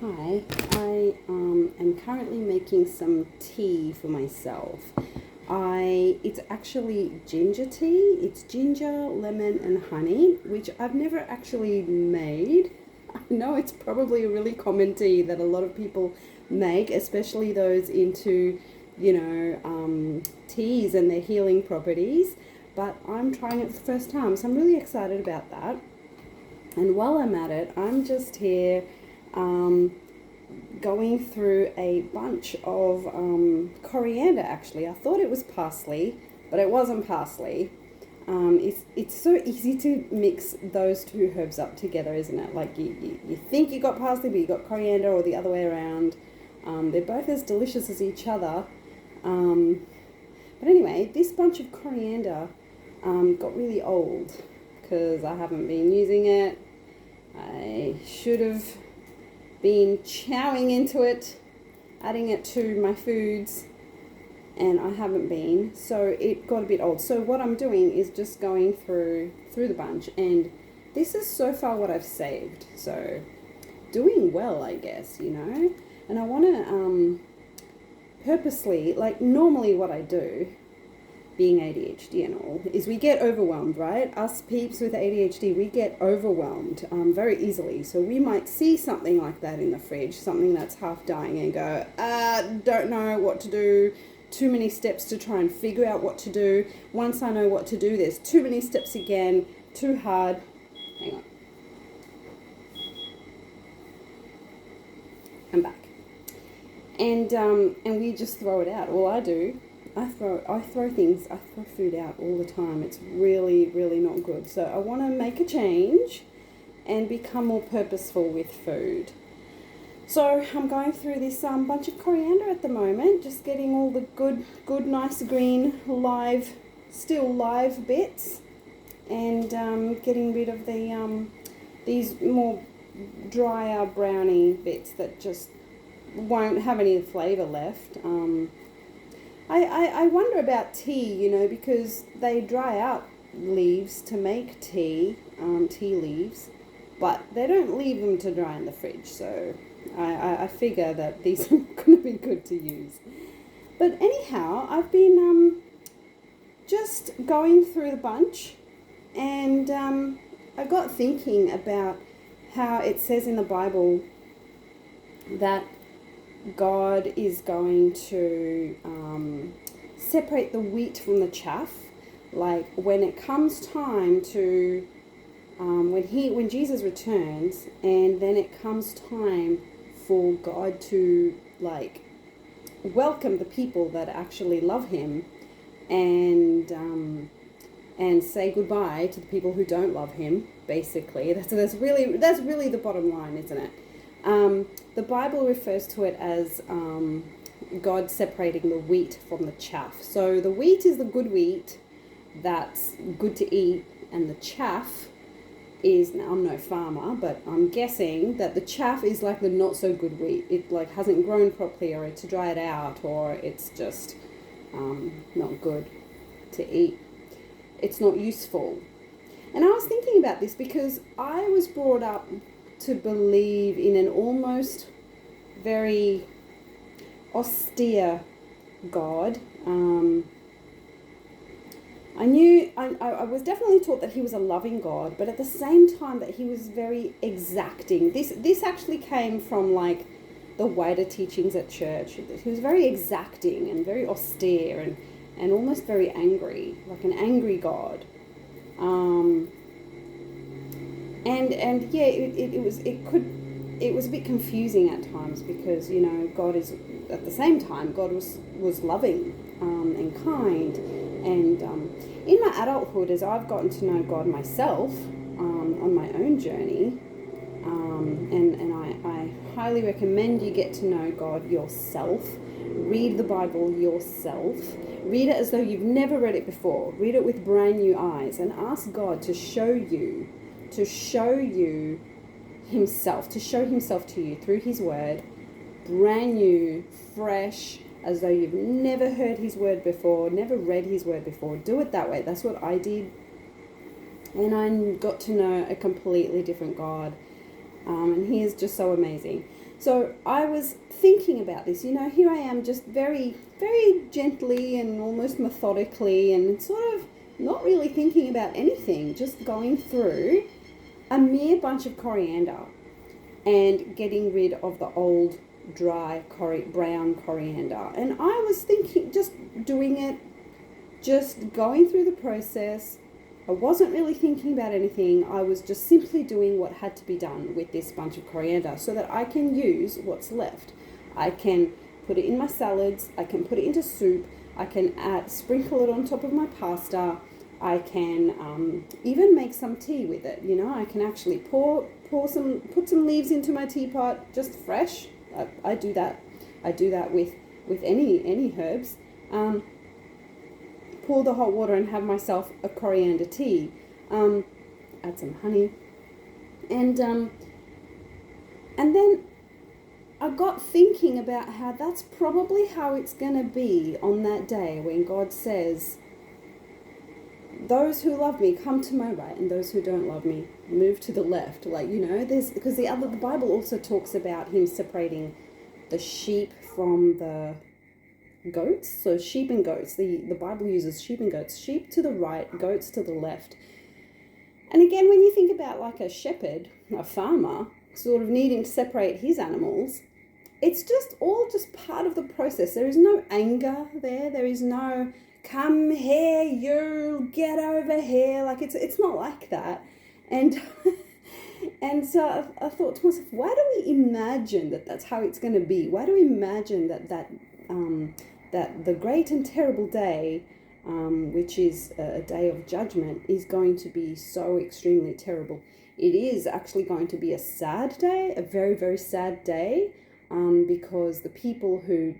Hi, I am currently making some tea for myself. It's actually ginger tea. It's ginger, lemon, and honey, which I've never actually made. I know it's probably a really common tea that a lot of people make, especially those into, teas and their healing properties. But I'm trying it for the first time, so I'm really excited about that. And while I'm at it, I'm just here going through a bunch of coriander. Actually, I thought it was parsley, but it wasn't parsley. It's so easy to mix those two herbs up together, isn't it? Like you think you got parsley, but you got coriander, or the other way around. They're both as delicious as each other. But anyway, this bunch of coriander got really old because I haven't been using it. I should have been chowing into it, adding it to my foods, and I haven't been, so it got a bit old. So what I'm doing is just going through the bunch, and this is so far what I've saved, so doing well, I guess, and I want to purposely, like normally what I do, being ADHD and all, is we get overwhelmed, right? Us peeps with ADHD, we get overwhelmed very easily. So we might see something like that in the fridge, something that's half dying, and go, don't know what to do. Too many steps to try and figure out what to do. Once I know what to do, there's too many steps again, too hard. Hang on. I'm back. And we just throw it out. All I do, I throw food out all the time. It's really, really not good. So I want to make a change and become more purposeful with food. So I'm going through this bunch of coriander at the moment, just getting all the good, nice green, still live bits, and getting rid of these more drier, browny bits that just won't have any flavour left. I wonder about tea, because they dry out leaves to make tea leaves, but they don't leave them to dry in the fridge, so I figure that these are going to be good to use. But anyhow, I've been just going through the bunch, and I got thinking about how it says in the Bible that God is going to separate the wheat from the chaff. Like when it comes time to when Jesus returns, and then it comes time for God to welcome the people that actually love Him, and say goodbye to the people who don't love Him. Basically, that's really the bottom line, isn't it? The Bible refers to it as God separating the wheat from the chaff. So the wheat is the good wheat that's good to eat, and the chaff is, now I'm no farmer, but I'm guessing that the chaff is like the not so good wheat. It hasn't grown properly, or it's dried out, or it's just not good to eat. It's not useful. And I was thinking about this because I was brought up to believe in an almost very austere God. I was definitely taught that He was a loving God, but at the same time that He was very exacting. This actually came from the wider teachings at church. He was very exacting and very austere and almost very angry, like an angry God. And yeah, it was a bit confusing at times, because God is, at the same time, God was loving and kind, and in my adulthood, as I've gotten to know God myself on my own journey, and I highly recommend you get to know God yourself. Read the Bible yourself. Read it as though you've never read it before. Read it with brand new eyes, and ask God to show you Himself, to show Himself to you through His Word, brand new, fresh, as though you've never heard His Word before, never read His Word before. Do it that way. That's what I did, and I got to know a completely different God, and He is just so amazing. So I was thinking about this, here I am just very, very gently and almost methodically and sort of not really thinking about anything, just going through a mere bunch of coriander and getting rid of the old dry brown coriander. And I was thinking, just doing it, just going through the process. I wasn't really thinking about anything. I was just simply doing what had to be done with this bunch of coriander so that I can use what's left. I can put it in my salads. I can put it into soup. I can sprinkle it on top of my pasta. I can even make some tea with it. I can actually put some leaves into my teapot, just fresh. I do that. I do that with any herbs. Pour the hot water and have myself a coriander tea. Add some honey, and then I got thinking about how that's probably how it's going to be on that day when God says, "Those who love me come to my right, and those who don't love me move to the left." Because the Bible also talks about him separating the sheep from the goats. So sheep and goats, the Bible uses sheep and goats, sheep to the right, goats to the left. And again, when you think about like a shepherd, a farmer, sort of needing to separate his animals, it's just all just part of the process. There is no anger there. There is no, "Come here, you, get over here." Like it's not like that. And and so I thought to myself, why do we imagine that that's how it's going to be? Why do we imagine that the great and terrible day, which is a day of judgment, is going to be so extremely terrible? It is actually going to be a sad day, a very, very sad day, because the people who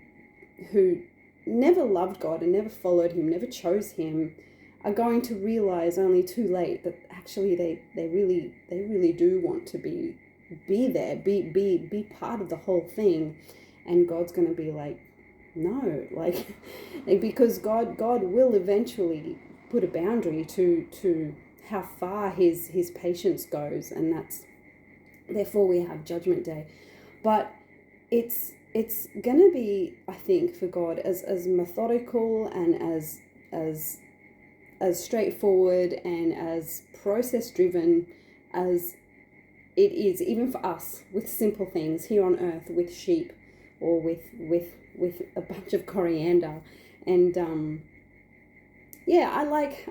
never loved God and never followed him, never chose him, are going to realize only too late that actually they really do want to be there, be part of the whole thing. And God's going to be like, no, because God will eventually put a boundary to how far his patience goes, and therefore we have Judgment Day. But it's gonna be, I think, for God as methodical and as straightforward and as process driven as it is, even for us, with simple things here on earth, with sheep or with a bunch of coriander. And I like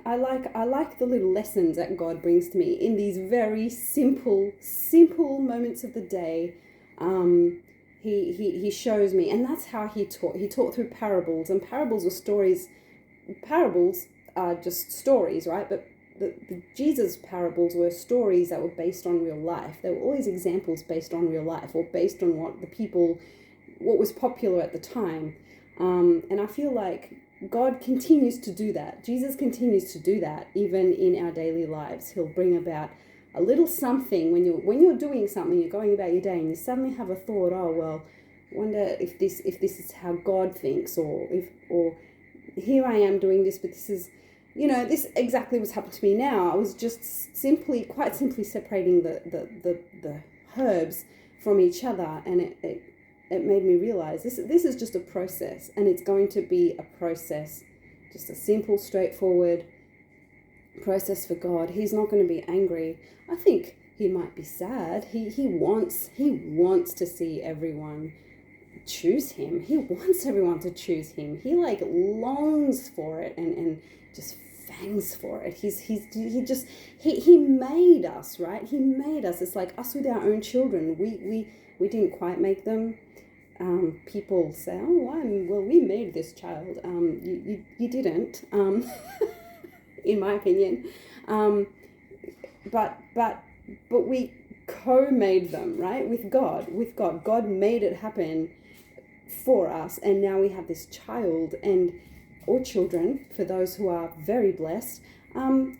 the little lessons that God brings to me in these very simple moments of the day. He shows me, and that's how he taught. He taught through parables, and parables are stories. Parables are just stories, right? But the Jesus parables were stories that were based on real life. They were always examples based on real life, or based on what was popular at the time. And I feel like God continues to do that. Jesus continues to do that even in our daily lives. He'll bring about a little something when you're doing something, you're going about your day, and you suddenly have a thought, oh well, wonder if this is how God thinks, or here I am doing this, but this is, this exactly what's happened to me now. I was just quite simply separating the herbs from each other, and it made me realize this is just a process, and it's going to be a process, just a simple, straightforward process for God. He's not going to be angry. I think he might be sad. He wants to see everyone choose him. He wants everyone to choose him. He longs for it and just fangs for it. He made us, right? He made us. It's like us with our own children. We didn't quite make them. People say, oh, we made this child. You didn't, in my opinion. But we co-made them, right? With God. God made it happen for us, and now we have this child or children, for those who are very blessed, and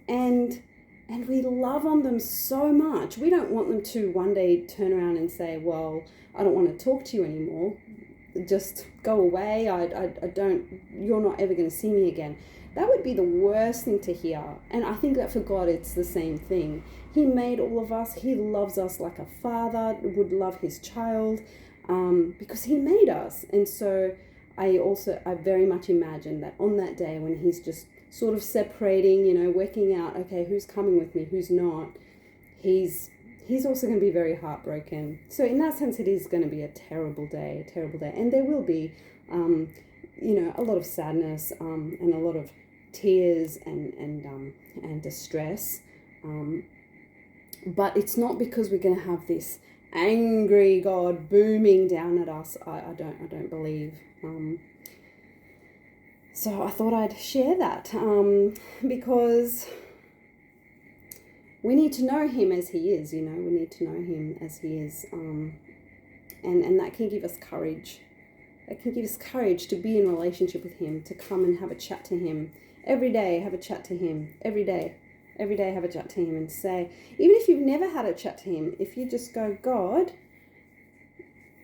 we love on them so much. We don't want them to one day turn around and say, well, I don't want to talk to you anymore. Just go away. You're not ever going to see me again. That would be the worst thing to hear. And I think that for God, it's the same thing. He made all of us. He loves us like a father would love his child. because he made us. And so I very much imagine that on that day when he's just sort of separating, working out, okay, who's coming with me, who's not, he's also going to be very heartbroken. So in that sense, it is going to be a terrible day. And there will be, a lot of sadness and a lot of tears and distress. But it's not because we're going to have this angry God booming down at us. I don't believe. So I thought I'd share that because we need to know him as he is, we need to know him as he is. And that can give us courage. It can give us courage to be in relationship with him, to come and have a chat to him. Every day, have a chat to him. Every day, have a chat to him and say, even if you've never had a chat to him, if you just go, God,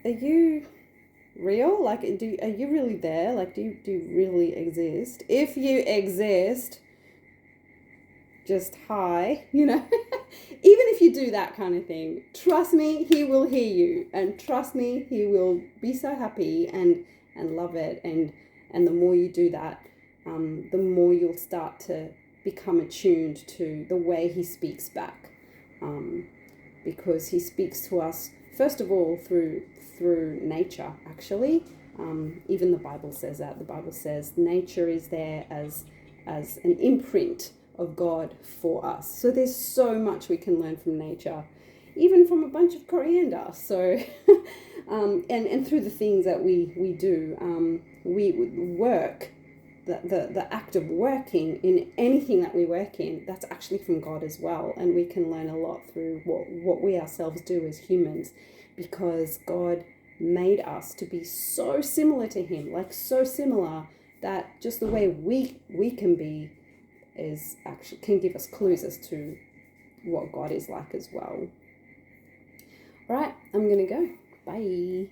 are you real? Like, are you really there? Like, do you really exist? If you exist, just hi, Even if you do that kind of thing, trust me, he will hear you, and trust me, he will be so happy and love it. And the more you do that, the more you'll start to become attuned to the way he speaks back, because he speaks to us first of all through nature. Actually, even the Bible says that. The Bible says nature is there as an imprint of God for us. So there's so much we can learn from nature, even from a bunch of coriander. So and through the things that we do, we work. The act of working in anything that we work in, that's actually from God as well. And we can learn a lot through what we ourselves do as humans, because God made us to be so similar to him, like so similar that just the way we can be is actually can give us clues as to what God is like as well. All right, I'm going to go. Bye.